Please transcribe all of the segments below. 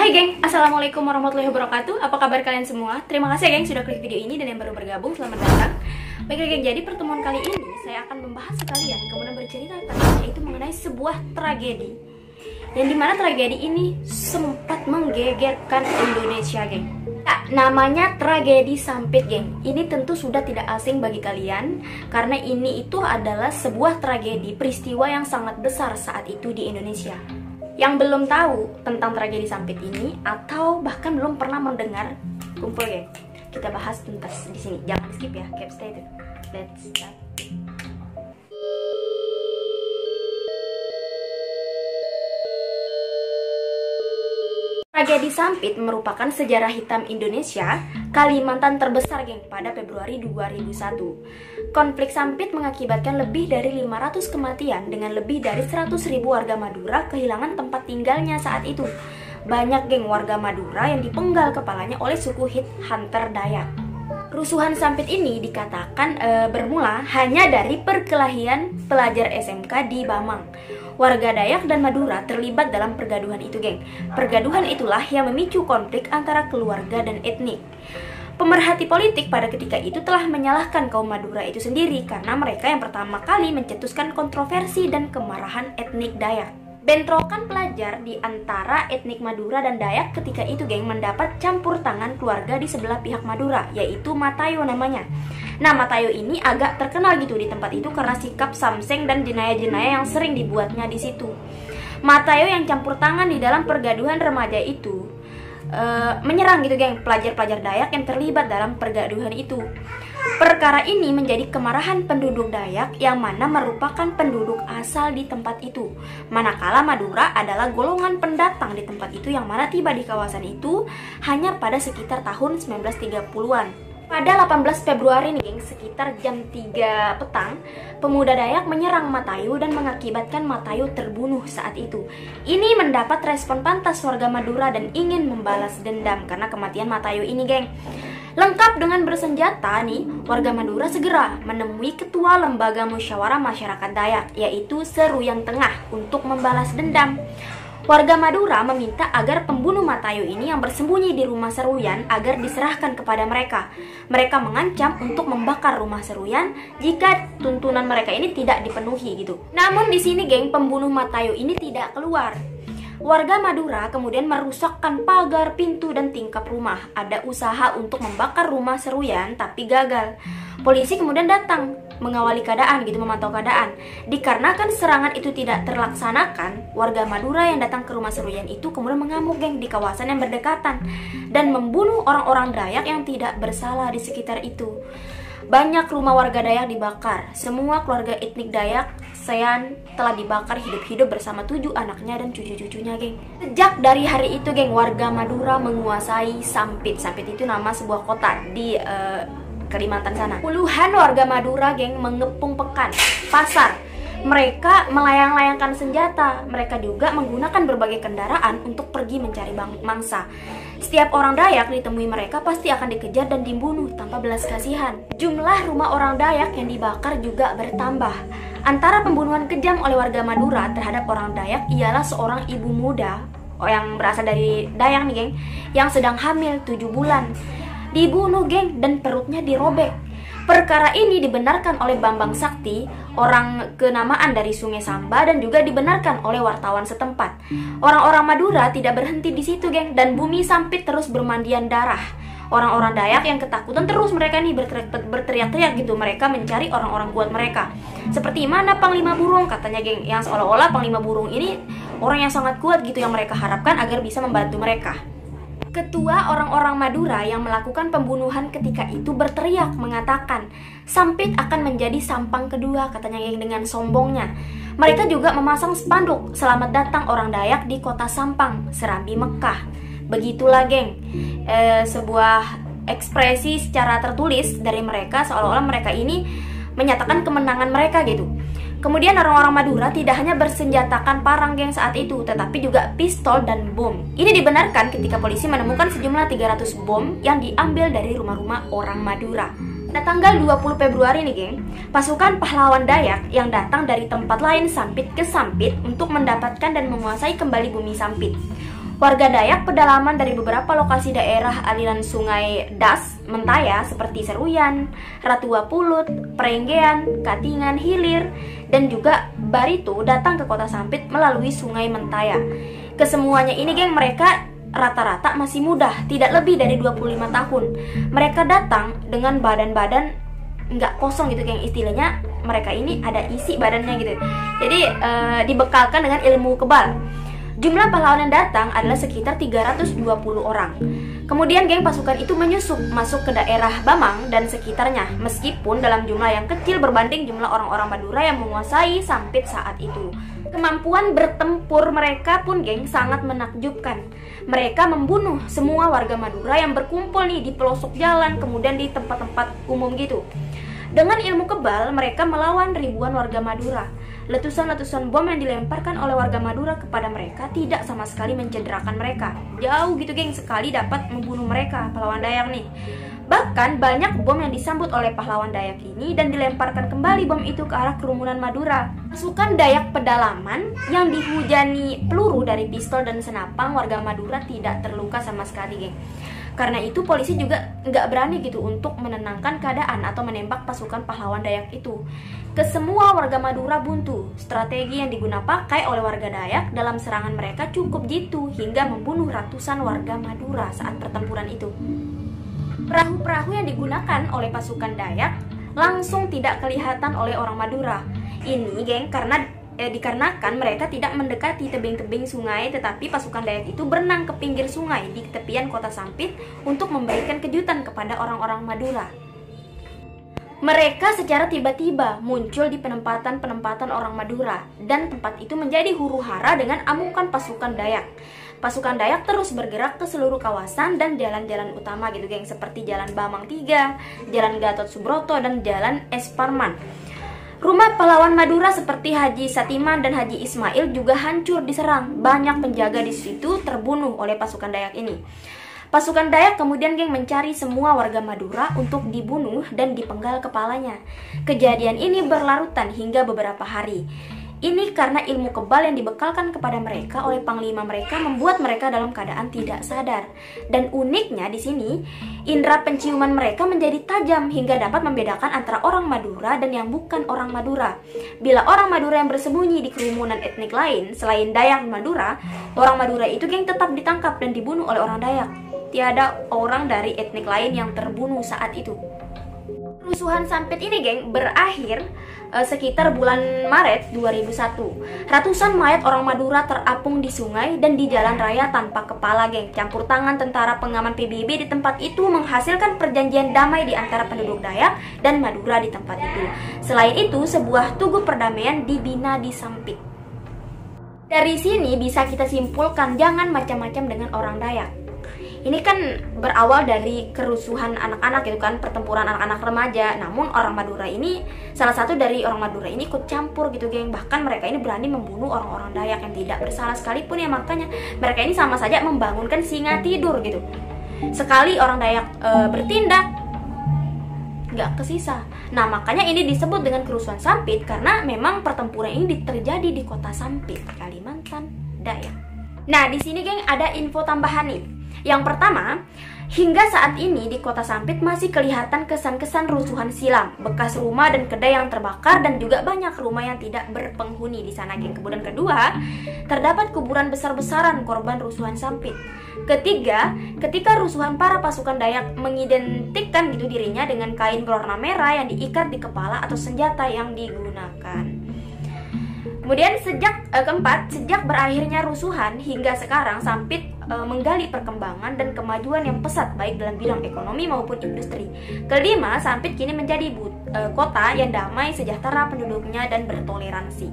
Hai geng, assalamualaikum warahmatullahi wabarakatuh. Apa kabar kalian semua? Terima kasih ya geng sudah klik video ini, dan yang baru bergabung selamat datang. Baiklah geng, jadi pertemuan kali ini saya akan membahas sekalian, kemudian bercerita tentang yaitu mengenai sebuah tragedi, yang dimana tragedi ini sempat menggegerkan Indonesia geng. Nah, namanya tragedi Sampit geng. Ini tentu sudah tidak asing bagi kalian, karena ini itu adalah sebuah tragedi, peristiwa yang sangat besar saat itu di Indonesia. Yang belum tahu tentang tragedi Sampit ini atau bahkan belum pernah mendengar, kumpul geng. Kita bahas tuntas di sini. Jangan skip ya, keep stay tuh. Let's start. Tragedi Sampit merupakan sejarah hitam Indonesia, Kalimantan terbesar geng pada Februari 2001. Konflik Sampit mengakibatkan lebih dari 500 kematian dengan lebih dari 100.000 warga Madura kehilangan tempat tinggalnya saat itu. Banyak geng warga Madura yang dipenggal kepalanya oleh suku Hit Hunter Dayak. Rusuhan Sampit ini dikatakan bermula hanya dari perkelahian pelajar SMK di Bamang. Warga Dayak dan Madura terlibat dalam pergaduhan itu geng. Pergaduhan itulah yang memicu konflik antara keluarga dan etnik. Pemerhati politik pada ketika itu telah menyalahkan kaum Madura itu sendiri karena mereka yang pertama kali mencetuskan kontroversi dan kemarahan etnik Dayak. Bentrokan pelajar di antara etnik Madura dan Dayak ketika itu geng mendapat campur tangan keluarga di sebelah pihak Madura, yaitu Matayo namanya. Nah, Matayo ini agak terkenal gitu di tempat itu karena sikap samseng dan jenayah-jenayah yang sering dibuatnya di situ. Matayo yang campur tangan di dalam pergaduhan remaja itu menyerang gitu geng pelajar-pelajar Dayak yang terlibat dalam pergaduhan itu. Perkara ini menjadi kemarahan penduduk Dayak yang mana merupakan penduduk asal di tempat itu. Manakala Madura adalah golongan pendatang di tempat itu yang mana tiba di kawasan itu hanya pada sekitar tahun 1930-an. Pada 18 Februari nih geng, sekitar jam 3 petang, pemuda Dayak menyerang Matayo dan mengakibatkan Matayo terbunuh saat itu. Ini mendapat respon pantas warga Madura dan ingin membalas dendam karena kematian Matayo ini geng. Lengkap dengan bersenjata nih, warga Madura segera menemui ketua lembaga musyawarah masyarakat Dayak, yaitu Seruyan Tengah, untuk membalas dendam. Warga Madura meminta agar pembunuh Matayo ini yang bersembunyi di rumah Seruyan agar diserahkan kepada mereka. Mereka mengancam untuk membakar rumah Seruyan jika tuntunan mereka ini tidak dipenuhi gitu. Namun di sini geng, pembunuh Matayo ini tidak keluar. Warga Madura kemudian merusakkan pagar, pintu, dan tingkap rumah. Ada usaha untuk membakar rumah Seruyan tapi gagal. Polisi kemudian datang mengawali keadaan gitu, memantau keadaan. Dikarenakan serangan itu tidak terlaksanakan, warga Madura yang datang ke rumah Seruyan itu kemudian mengamuk geng di kawasan yang berdekatan dan membunuh orang-orang Dayak yang tidak bersalah di sekitar itu. Banyak rumah warga Dayak dibakar. Semua keluarga etnik Dayak Sean telah dibakar hidup-hidup bersama 7 anaknya dan cucu-cucunya geng. Sejak dari hari itu geng, warga Madura menguasai Sampit. Sampit itu nama sebuah kota di Kalimantan sana. Puluhan warga Madura geng mengepung pekan, pasar. Mereka melayang-layangkan senjata. Mereka juga menggunakan berbagai kendaraan untuk pergi mencari mangsa. Setiap orang Dayak ditemui mereka pasti akan dikejar dan dibunuh tanpa belas kasihan. Jumlah rumah orang Dayak yang dibakar juga bertambah. Antara pembunuhan kejam oleh warga Madura terhadap orang Dayak ialah seorang ibu muda yang berasal dari Dayak nih geng, yang sedang hamil 7 bulan. Dibunuh geng dan perutnya dirobek. Perkara ini dibenarkan oleh Bambang Sakti, orang kenamaan dari Sungai Samba, dan juga dibenarkan oleh wartawan setempat. Orang-orang Madura tidak berhenti di situ geng, dan bumi Sampit terus bermandian darah. Orang-orang Dayak yang ketakutan terus mereka nih berteriak-teriak gitu. Mereka mencari orang-orang kuat mereka. Seperti mana Panglima Burung katanya geng, yang seolah-olah Panglima Burung ini orang yang sangat kuat gitu, yang mereka harapkan agar bisa membantu mereka. Ketua orang-orang Madura yang melakukan pembunuhan ketika itu berteriak mengatakan, Sampit akan menjadi Sampang kedua, katanya geng dengan sombongnya. Mereka juga memasang spanduk, selamat datang orang Dayak di kota Sampang, Serambi Mekah. Begitulah geng, sebuah ekspresi secara tertulis dari mereka, seolah-olah mereka ini menyatakan kemenangan mereka gitu. Kemudian orang-orang Madura tidak hanya bersenjatakan parang geng saat itu, tetapi juga pistol dan bom. Ini dibenarkan ketika polisi menemukan sejumlah 300 bom yang diambil dari rumah-rumah orang Madura. Pada tanggal 20 Februari nih geng, pasukan pahlawan Dayak yang datang dari tempat lain Sampit ke Sampit untuk mendapatkan dan menguasai kembali bumi Sampit. Warga Dayak pedalaman dari beberapa lokasi daerah aliran sungai Das, Mentaya seperti Seruyan, Ratua Pulut, Perenggean, Katingan, Hilir, dan juga Barito datang ke Kota Sampit melalui sungai Mentaya. Kesemuanya ini geng, mereka rata-rata masih muda, tidak lebih dari 25 tahun. Mereka datang dengan badan-badan nggak kosong gitu geng, istilahnya mereka ini ada isi badannya gitu. Jadi dibekalkan dengan ilmu kebal. Jumlah pahlawan yang datang adalah sekitar 320 orang. Kemudian geng pasukan itu menyusup masuk ke daerah Bamang dan sekitarnya, meskipun dalam jumlah yang kecil berbanding jumlah orang-orang Madura yang menguasai Sampit saat itu. Kemampuan bertempur mereka pun geng sangat menakjubkan. Mereka membunuh semua warga Madura yang berkumpul nih di pelosok jalan, kemudian di tempat-tempat umum gitu. Dengan ilmu kebal, mereka melawan ribuan warga Madura. Letusan-letusan bom yang dilemparkan oleh warga Madura kepada mereka tidak sama sekali mencederakan mereka. Jauh gitu geng, sekali dapat membunuh mereka, pahlawan Dayak nih. Bahkan banyak bom yang disambut oleh pahlawan Dayak ini dan dilemparkan kembali bom itu ke arah kerumunan Madura. Pasukan Dayak pedalaman yang dihujani peluru dari pistol dan senapang warga Madura tidak terluka sama sekali geng. Karena itu polisi juga nggak berani gitu untuk menenangkan keadaan atau menembak pasukan pahlawan Dayak itu. Kesemua warga Madura buntu. Strategi yang digunakan pakai oleh warga Dayak dalam serangan mereka cukup jitu hingga membunuh ratusan warga Madura saat pertempuran itu. Perahu-perahu yang digunakan oleh pasukan Dayak langsung tidak kelihatan oleh orang Madura. Ini geng dikarenakan mereka tidak mendekati tebing-tebing sungai, tetapi pasukan Dayak itu berenang ke pinggir sungai di tepian Kota Sampit untuk memberikan kejutan kepada orang-orang Madura. Mereka secara tiba-tiba muncul di penempatan-penempatan orang Madura dan tempat itu menjadi huru-hara dengan amukan pasukan Dayak. Pasukan Dayak terus bergerak ke seluruh kawasan dan jalan-jalan utama gitu geng, seperti Jalan Bamang 3, Jalan Gatot Subroto, dan Jalan Esparman. Rumah pahlawan Madura seperti Haji Satiman dan Haji Ismail juga hancur diserang. Banyak penjaga di situ terbunuh oleh pasukan Dayak ini. Pasukan Dayak kemudian geng mencari semua warga Madura untuk dibunuh dan dipenggal kepalanya. Kejadian ini berlarutan hingga beberapa hari. Ini karena ilmu kebal yang dibekalkan kepada mereka oleh panglima mereka membuat mereka dalam keadaan tidak sadar. Dan uniknya di sini, indera penciuman mereka menjadi tajam hingga dapat membedakan antara orang Madura dan yang bukan orang Madura. Bila orang Madura yang bersembunyi di kerumunan etnik lain selain Dayak dan Madura, orang Madura itu geng tetap ditangkap dan dibunuh oleh orang Dayak. Tiada orang dari etnik lain yang terbunuh saat itu. Kerusuhan Sampit ini geng berakhir sekitar bulan Maret 2001. Ratusan mayat orang Madura terapung di sungai dan di jalan raya tanpa kepala geng. Campur tangan tentara pengaman PBB di tempat itu menghasilkan perjanjian damai di antara penduduk Dayak dan Madura di tempat itu. Selain itu, sebuah tugu perdamaian dibina di Sampit. Dari sini bisa kita simpulkan jangan macam-macam dengan orang Dayak. Ini kan berawal dari kerusuhan anak-anak gitu kan, pertempuran anak-anak remaja. Namun orang Madura ini, salah satu dari orang Madura ini ikut campur gitu geng. Bahkan mereka ini berani membunuh orang-orang Dayak yang tidak bersalah sekalipun ya. Makanya mereka ini sama saja membangunkan singa tidur gitu. Sekali orang Dayak bertindak, nggak kesisa. Nah makanya ini disebut dengan kerusuhan Sampit karena memang pertempuran ini terjadi di Kota Sampit, Kalimantan Dayak. Nah di sini geng ada info tambahan nih. Yang pertama, hingga saat ini di Kota Sampit masih kelihatan kesan-kesan rusuhan silam, bekas rumah dan kedai yang terbakar dan juga banyak rumah yang tidak berpenghuni di sana geng. Kemudian kedua, terdapat kuburan besar-besaran korban rusuhan Sampit. Ketiga, ketika rusuhan para pasukan Dayak mengidentikan gitu dirinya dengan kain berwarna merah yang diikat di kepala atau senjata yang digunakan. Kemudian keempat, sejak berakhirnya rusuhan hingga sekarang Sampit menggali perkembangan dan kemajuan yang pesat baik dalam bidang ekonomi maupun industri. Kelima, Sampit kini menjadi kota yang damai, sejahtera penduduknya dan bertoleransi.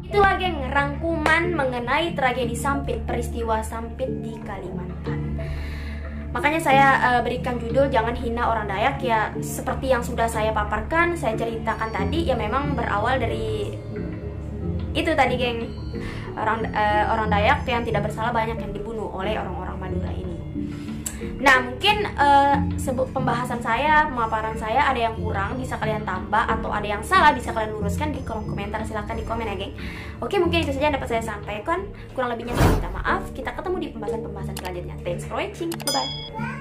Itulah geng rangkuman mengenai tragedi Sampit, peristiwa Sampit di Kalimantan. Makanya saya berikan judul Jangan Hina Orang Dayak ya, seperti yang sudah saya paparkan, saya ceritakan tadi ya, memang berawal dari itu tadi geng, orang Dayak yang tidak bersalah banyak yang dibunuh oleh orang-orang Madura ini. Nah, mungkin pembahasan saya, pemaparan saya ada yang kurang, bisa kalian tambah, atau ada yang salah bisa kalian luruskan di kolom komentar. Silahkan di komen ya, geng. Oke, mungkin itu saja yang dapat saya sampaikan. Kurang lebihnya saya minta maaf. Kita ketemu di pembahasan-pembahasan selanjutnya. Thanks for watching. Bye-bye.